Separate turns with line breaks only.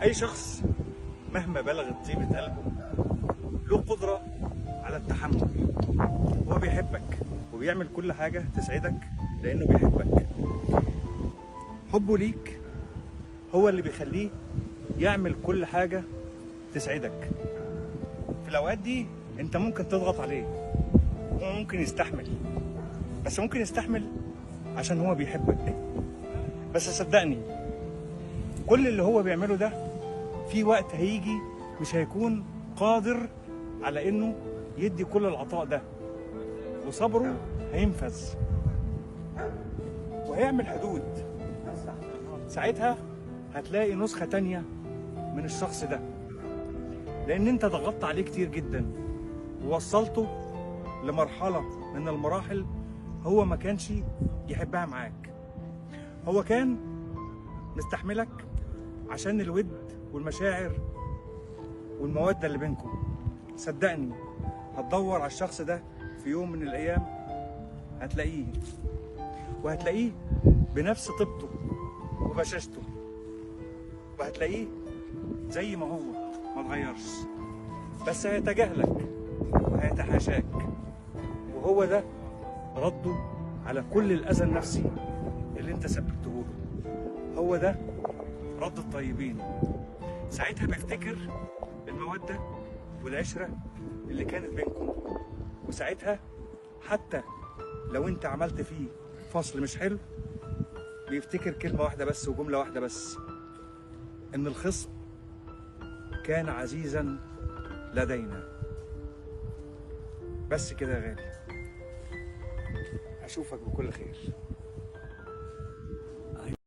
أي شخص مهما بلغت طيبة قلبه له قدرة على التحمل. هو بيحبك وبيعمل كل حاجة تسعدك لأنه بيحبك. حبه ليك هو اللي بيخليه يعمل كل حاجة تسعدك. في الأوقات دي أنت ممكن تضغط عليه، هو ممكن يستحمل، بس ممكن يستحمل عشان هو بيحبك. بس صدقني كل اللي هو بيعمله ده في وقت هيجي مش هيكون قادر على انه يدي كل العطاء ده، وصبره هينفذ وهيعمل حدود. ساعتها هتلاقي نسخة تانية من الشخص ده، لان انت ضغطت عليه كتير جدا ووصلته لمرحلة من المراحل هو ما كانش يحبها معاك. هو كان مستحملك عشان الود والمشاعر والمودة اللي بينكم. صدقني هتدور على الشخص ده في يوم من الأيام هتلاقيه، وهتلاقيه بنفس طيبته وبشاشته، وهتلاقيه زي ما هو ما اتغيرش، بس هيتجاهلك وهيتحاشاك. وهو ده رده على كل الأذى النفسي اللي انت سببته له. هو ده رد الطيبين. ساعتها بيفتكر المودة والعشرة اللي كانت بينكم، وساعتها حتى لو انت عملت فيه فصل مش حلو بيفتكر كلمة واحدة بس وجملة واحدة بس، ان الخصم كان عزيزا لدينا. بس كده يا غالي، اشوفك بكل خير.